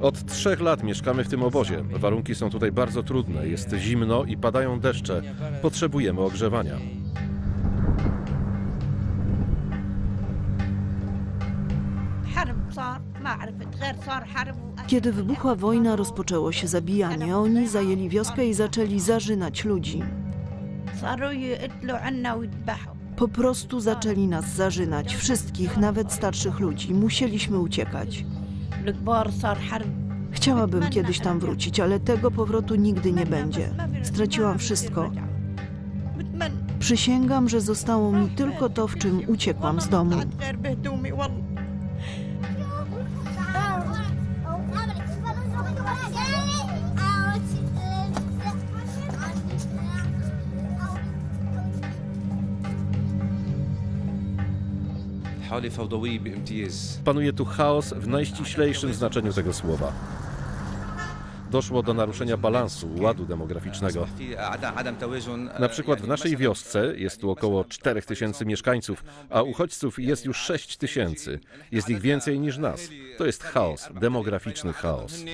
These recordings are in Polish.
Od 3 lat mieszkamy w tym obozie. Warunki są tutaj bardzo trudne. Jest zimno i padają deszcze. Potrzebujemy ogrzewania. Kiedy wybuchła wojna, rozpoczęło się zabijanie. Oni zajęli wioskę i zaczęli zarzynać ludzi. Po prostu zaczęli nas zarzynać, wszystkich, nawet starszych ludzi. Musieliśmy uciekać. Chciałabym kiedyś tam wrócić, ale tego powrotu nigdy nie będzie. Straciłam wszystko. Przysięgam, że zostało mi tylko to, w czym uciekłam z domu. Panuje tu chaos w najściślejszym znaczeniu tego słowa. Doszło do naruszenia balansu, ładu demograficznego. Na przykład w naszej wiosce jest tu około 4000 mieszkańców, a uchodźców jest już 6000. Jest ich więcej niż nas. To jest chaos, demograficzny chaos.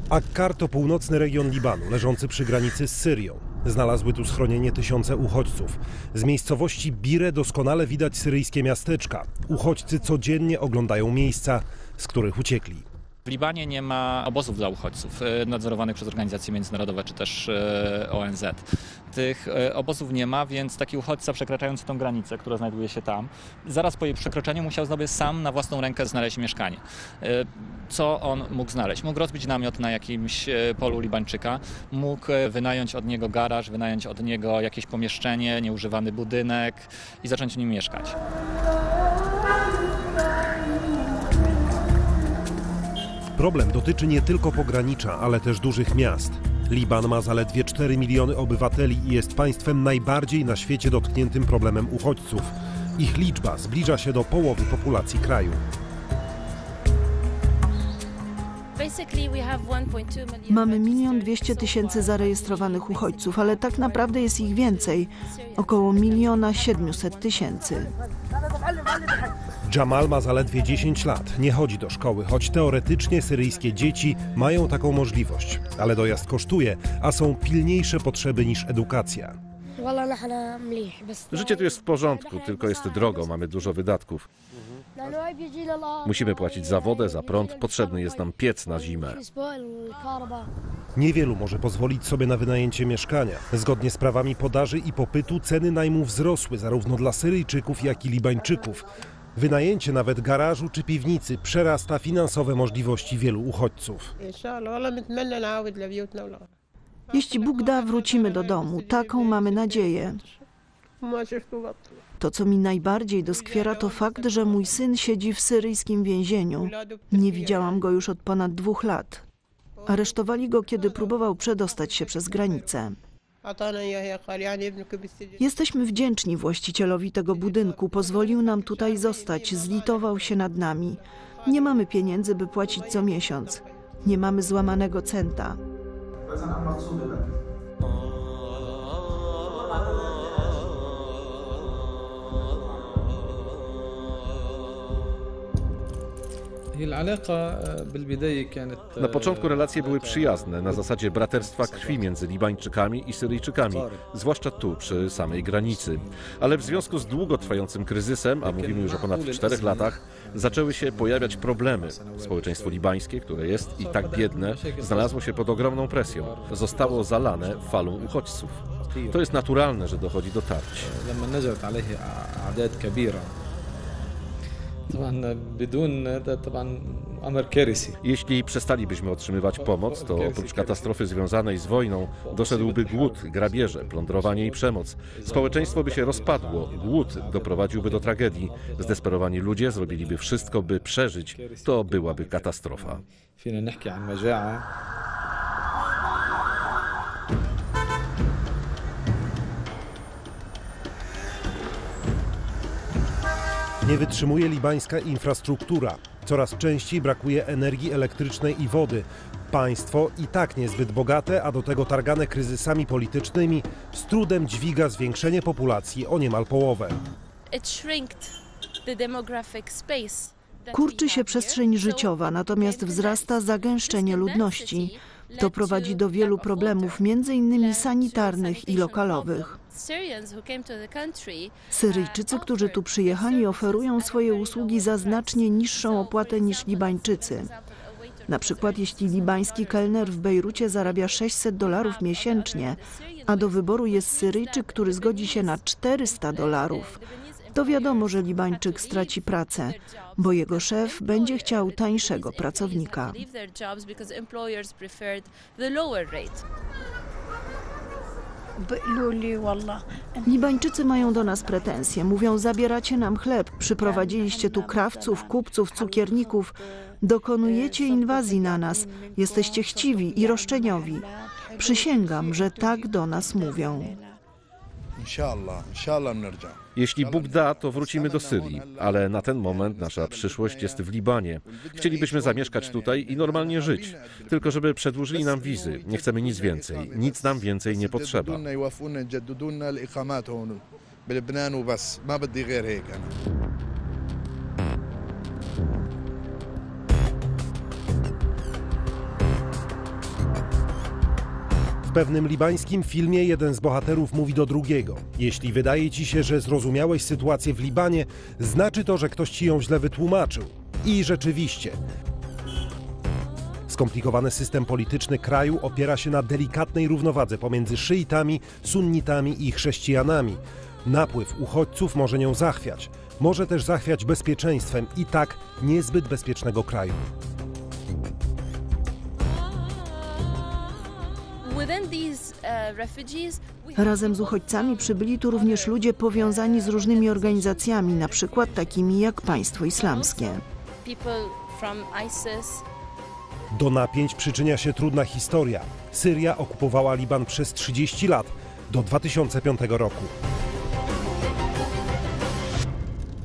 Akkar to północny region Libanu, leżący przy granicy z Syrią. Znalazły tu schronienie tysiące uchodźców. Z miejscowości Bire doskonale widać syryjskie miasteczka. Uchodźcy codziennie oglądają miejsca, z których uciekli. W Libanie nie ma obozów dla uchodźców nadzorowanych przez organizacje międzynarodowe czy też ONZ. Tych obozów nie ma, więc taki uchodźca przekraczający tą granicę, która znajduje się tam, zaraz po jej przekroczeniu musiał sobie sam na własną rękę znaleźć mieszkanie. Co on mógł znaleźć? Mógł rozbić namiot na jakimś polu Libańczyka, mógł wynająć od niego garaż, wynająć od niego jakieś pomieszczenie, nieużywany budynek i zacząć w nim mieszkać. Problem dotyczy nie tylko pogranicza, ale też dużych miast. Liban ma zaledwie 4 miliony obywateli i jest państwem najbardziej na świecie dotkniętym problemem uchodźców. Ich liczba zbliża się do połowy populacji kraju. Mamy 1 200 000 zarejestrowanych uchodźców, ale tak naprawdę jest ich więcej. Około 1 700 000. Jamal ma zaledwie 10 lat, nie chodzi do szkoły, choć teoretycznie syryjskie dzieci mają taką możliwość. Ale dojazd kosztuje, a są pilniejsze potrzeby niż edukacja. Życie tu jest w porządku, tylko jest drogo, mamy dużo wydatków. Musimy płacić za wodę, za prąd, potrzebny jest nam piec na zimę. Niewielu może pozwolić sobie na wynajęcie mieszkania. Zgodnie z prawami podaży i popytu ceny najmu wzrosły zarówno dla Syryjczyków, jak i Libańczyków. Wynajęcie nawet garażu czy piwnicy przerasta finansowe możliwości wielu uchodźców. Jeśli Bóg da, wrócimy do domu. Taką mamy nadzieję. To, co mi najbardziej doskwiera, to fakt, że mój syn siedzi w syryjskim więzieniu. Nie widziałam go już od ponad 2 lat. Aresztowali go, kiedy próbował przedostać się przez granicę. Jesteśmy wdzięczni właścicielowi tego budynku. Pozwolił nam tutaj zostać, zlitował się nad nami. Nie mamy pieniędzy, by płacić co miesiąc. Nie mamy złamanego centa. Na początku relacje były przyjazne, na zasadzie braterstwa krwi między Libańczykami i Syryjczykami, zwłaszcza tu, przy samej granicy. Ale w związku z długotrwającym kryzysem, a mówimy już o ponad 4 latach, zaczęły się pojawiać problemy. Społeczeństwo libańskie, które jest i tak biedne, znalazło się pod ogromną presją. Zostało zalane falą uchodźców. To jest naturalne, że dochodzi do tarć. Jeśli przestalibyśmy otrzymywać pomoc, to oprócz katastrofy związanej z wojną doszedłby głód, grabieże, plądrowanie i przemoc. Społeczeństwo by się rozpadło, głód doprowadziłby do tragedii. Zdesperowani ludzie zrobiliby wszystko, by przeżyć. To byłaby katastrofa. Nie wytrzymuje libańska infrastruktura. Coraz częściej brakuje energii elektrycznej i wody. Państwo, i tak niezbyt bogate, a do tego targane kryzysami politycznymi, z trudem dźwiga zwiększenie populacji o niemal połowę. Kurczy się przestrzeń życiowa, natomiast wzrasta zagęszczenie ludności. To prowadzi do wielu problemów, między innymi sanitarnych i lokalowych. Syryjczycy, którzy tu przyjechali, oferują swoje usługi za znacznie niższą opłatę niż Libańczycy. Na przykład jeśli libański kelner w Bejrucie zarabia $600 miesięcznie, a do wyboru jest Syryjczyk, który zgodzi się na $400, to wiadomo, że Libańczyk straci pracę, bo jego szef będzie chciał tańszego pracownika. Libańczycy mają do nas pretensje. Mówią, zabieracie nam chleb, przyprowadziliście tu krawców, kupców, cukierników. Dokonujecie inwazji na nas. Jesteście chciwi i roszczeniowi. Przysięgam, że tak do nas mówią. Jeśli Bóg da, to wrócimy do Syrii, ale na ten moment nasza przyszłość jest w Libanie. Chcielibyśmy zamieszkać tutaj i normalnie żyć, tylko żeby przedłużyli nam wizy. Nie chcemy nic więcej, nic nam więcej nie potrzeba. W pewnym libańskim filmie jeden z bohaterów mówi do drugiego: jeśli wydaje ci się, że zrozumiałeś sytuację w Libanie, znaczy to, że ktoś ci ją źle wytłumaczył. I rzeczywiście. Skomplikowany system polityczny kraju opiera się na delikatnej równowadze pomiędzy szyitami, sunnitami i chrześcijanami. Napływ uchodźców może nią zachwiać. Może też zachwiać bezpieczeństwem i tak niezbyt bezpiecznego kraju. Razem z uchodźcami przybyli tu również ludzie powiązani z różnymi organizacjami, na przykład takimi jak Państwo Islamskie. Do napięć przyczynia się trudna historia. Syria okupowała Liban przez 30 lat, do 2005 roku.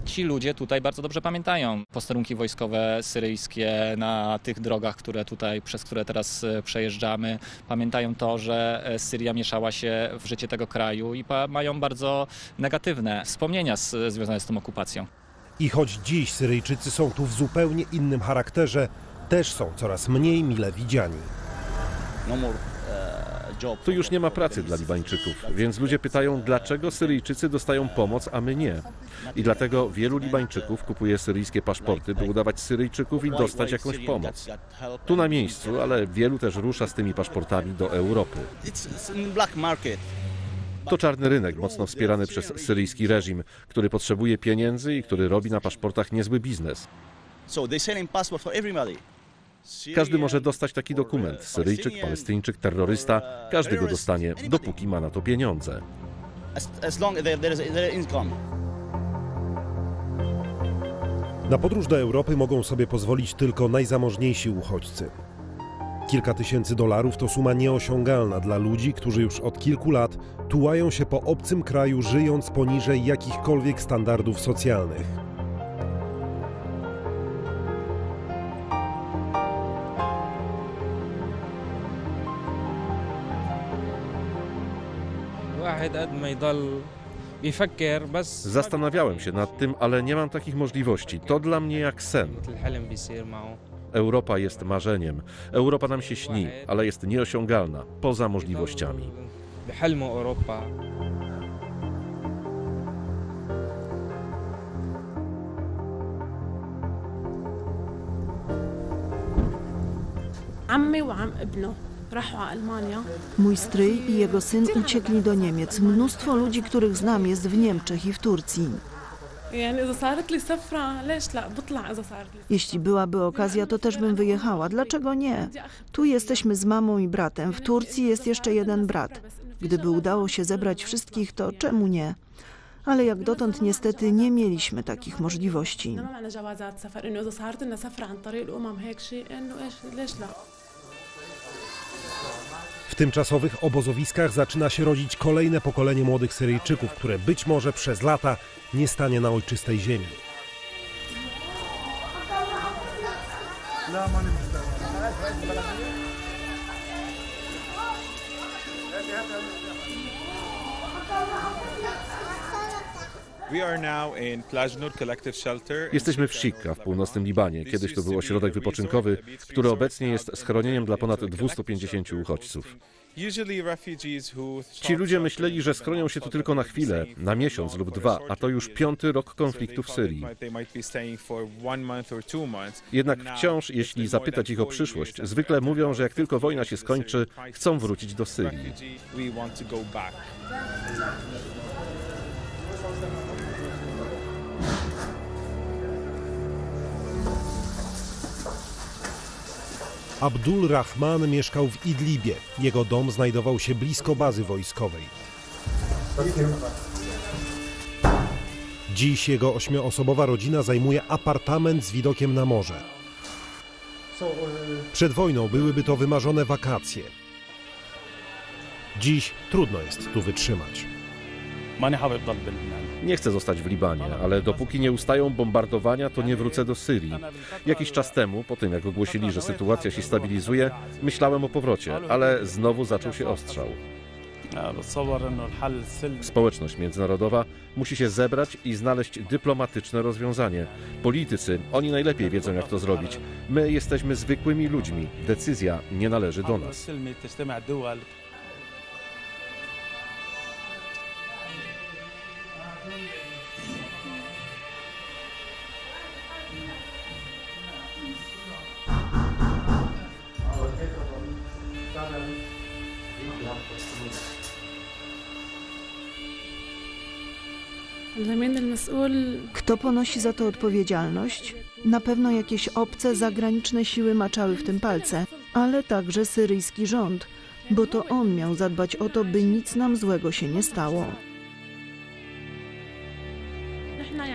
Ci ludzie tutaj bardzo dobrze pamiętają posterunki wojskowe syryjskie na tych drogach, przez które teraz przejeżdżamy. Pamiętają to, że Syria mieszała się w życie tego kraju i mają bardzo negatywne wspomnienia związane z tą okupacją. I choć dziś Syryjczycy są tu w zupełnie innym charakterze, też są coraz mniej mile widziani. Tu już nie ma pracy dla Libańczyków, więc ludzie pytają, dlaczego Syryjczycy dostają pomoc, a my nie. I dlatego wielu Libańczyków kupuje syryjskie paszporty, by udawać Syryjczyków i dostać jakąś pomoc. Tu na miejscu, ale wielu też rusza z tymi paszportami do Europy. To czarny rynek, mocno wspierany przez syryjski reżim, który potrzebuje pieniędzy i który robi na paszportach niezły biznes. Każdy może dostać taki dokument. Syryjczyk, Palestyńczyk, terrorysta. Każdy go dostanie, dopóki ma na to pieniądze. Na podróż do Europy mogą sobie pozwolić tylko najzamożniejsi uchodźcy. Kilka tysięcy dolarów to suma nieosiągalna dla ludzi, którzy już od kilku lat tułają się po obcym kraju, żyjąc poniżej jakichkolwiek standardów socjalnych. Zastanawiałem się nad tym, ale nie mam takich możliwości. To dla mnie jak sen. Europa jest marzeniem. Europa nam się śni, ale jest nieosiągalna, poza możliwościami. Mój stryj i jego syn uciekli do Niemiec. Mnóstwo ludzi, których znam, jest w Niemczech i w Turcji. Jeśli byłaby okazja, to też bym wyjechała. Dlaczego nie? Tu jesteśmy z mamą i bratem. W Turcji jest jeszcze jeden brat. Gdyby udało się zebrać wszystkich, to czemu nie? Ale jak dotąd niestety nie mieliśmy takich możliwości. W tymczasowych obozowiskach zaczyna się rodzić kolejne pokolenie młodych Syryjczyków, które być może przez lata nie stanie na ojczystej ziemi. Jesteśmy w Shikka w północnym Libanie. Kiedyś to był ośrodek wypoczynkowy, który obecnie jest schronieniem dla ponad 250 uchodźców. Ci ludzie myśleli, że schronią się tu tylko na chwilę, na miesiąc lub dwa, a to już 5. rok konfliktu w Syrii. Jednak wciąż, jeśli zapytać ich o przyszłość, zwykle mówią, że jak tylko wojna się skończy, chcą wrócić do Syrii. Abdul Rahman mieszkał w Idlibie. Jego dom znajdował się blisko bazy wojskowej. Dziś jego 8-osobowa rodzina zajmuje apartament z widokiem na morze. Przed wojną byłyby to wymarzone wakacje. Dziś trudno jest tu wytrzymać. Nie chcę zostać w Libanie, ale dopóki nie ustają bombardowania, to nie wrócę do Syrii. Jakiś czas temu, po tym jak ogłosili, że sytuacja się stabilizuje, myślałem o powrocie, ale znowu zaczął się ostrzał. Społeczność międzynarodowa musi się zebrać i znaleźć dyplomatyczne rozwiązanie. Politycy, oni najlepiej wiedzą, jak to zrobić. My jesteśmy zwykłymi ludźmi. Decyzja nie należy do nas. Kto ponosi za to odpowiedzialność? Na pewno jakieś obce, zagraniczne siły maczały w tym palce, ale także syryjski rząd, bo to on miał zadbać o to, by nic nam złego się nie stało.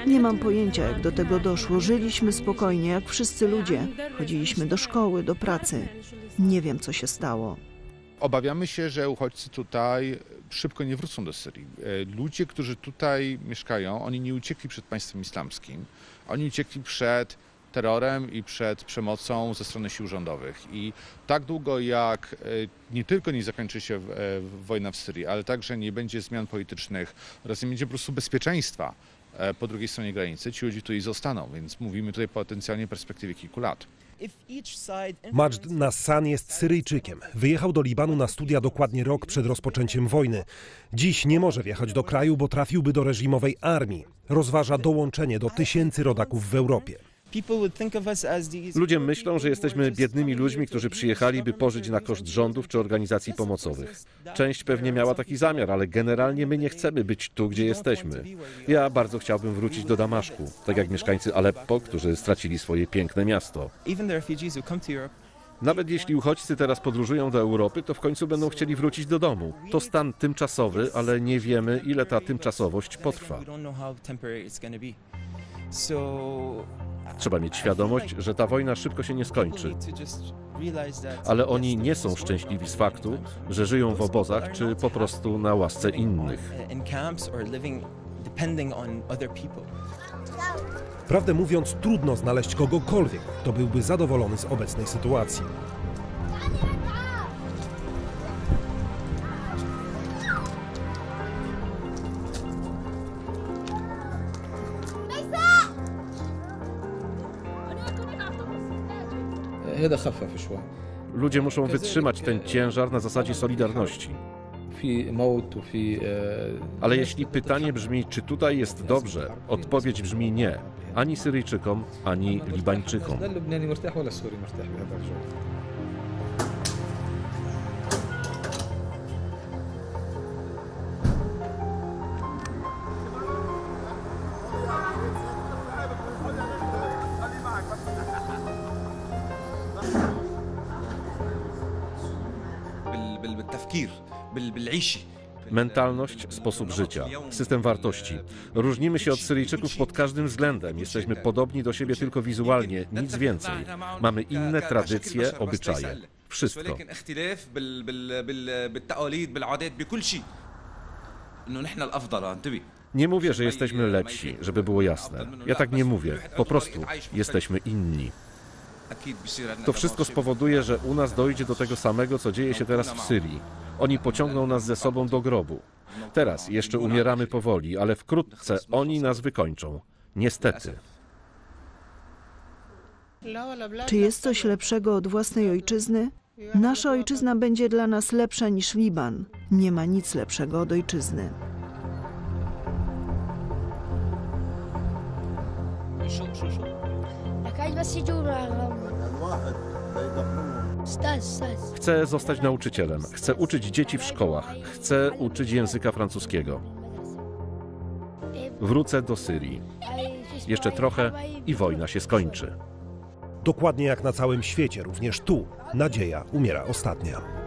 Nie mam pojęcia, jak do tego doszło. Żyliśmy spokojnie, jak wszyscy ludzie. Chodziliśmy do szkoły, do pracy. Nie wiem, co się stało. Obawiamy się, że uchodźcy tutaj szybko nie wrócą do Syrii. Ludzie, którzy tutaj mieszkają, oni nie uciekli przed państwem islamskim. Oni uciekli przed terrorem i przed przemocą ze strony sił rządowych. I tak długo jak nie tylko nie zakończy się wojna w Syrii, ale także nie będzie zmian politycznych oraz nie będzie po prostu bezpieczeństwa po drugiej stronie granicy, ci ludzie tutaj zostaną, więc mówimy tutaj potencjalnie o perspektywie kilku lat. Majd Nassan jest Syryjczykiem. Wyjechał do Libanu na studia dokładnie rok przed rozpoczęciem wojny. Dziś nie może wjechać do kraju, bo trafiłby do reżimowej armii. Rozważa dołączenie do tysięcy rodaków w Europie. Ludzie myślą, że jesteśmy biednymi ludźmi, którzy przyjechali, by pożyć na koszt rządów czy organizacji pomocowych. Część pewnie miała taki zamiar, ale generalnie my nie chcemy być tu, gdzie jesteśmy. Ja bardzo chciałbym wrócić do Damaszku, tak jak mieszkańcy Aleppo, którzy stracili swoje piękne miasto. Nawet jeśli uchodźcy teraz podróżują do Europy, to w końcu będą chcieli wrócić do domu. To stan tymczasowy, ale nie wiemy, ile ta tymczasowość potrwa. Trzeba mieć świadomość, że ta wojna szybko się nie skończy. Ale oni nie są szczęśliwi z faktu, że żyją w obozach czy po prostu na łasce innych. Prawdę mówiąc, trudno znaleźć kogokolwiek, kto byłby zadowolony z obecnej sytuacji. Ludzie muszą wytrzymać ten ciężar na zasadzie solidarności. Ale jeśli pytanie brzmi, czy tutaj jest dobrze, odpowiedź brzmi nie. Ani Syryjczykom, ani Libańczykom. Mentalność, sposób życia, system wartości. Różnimy się od Syryjczyków pod każdym względem. Jesteśmy podobni do siebie tylko wizualnie, nic więcej. Mamy inne tradycje, obyczaje. Wszystko. Nie mówię, że jesteśmy lepsi, żeby było jasne. Ja tak nie mówię. Po prostu jesteśmy inni. To wszystko spowoduje, że u nas dojdzie do tego samego, co dzieje się teraz w Syrii. Oni pociągną nas ze sobą do grobu. Teraz jeszcze umieramy powoli, ale wkrótce oni nas wykończą. Niestety. Czy jest coś lepszego od własnej ojczyzny? Nasza ojczyzna będzie dla nas lepsza niż Liban. Nie ma nic lepszego od ojczyzny. Chcę zostać nauczycielem. Chcę uczyć dzieci w szkołach. Chcę uczyć języka francuskiego. Wrócę do Syrii. Jeszcze trochę i wojna się skończy. Dokładnie jak na całym świecie, również tu nadzieja umiera ostatnia.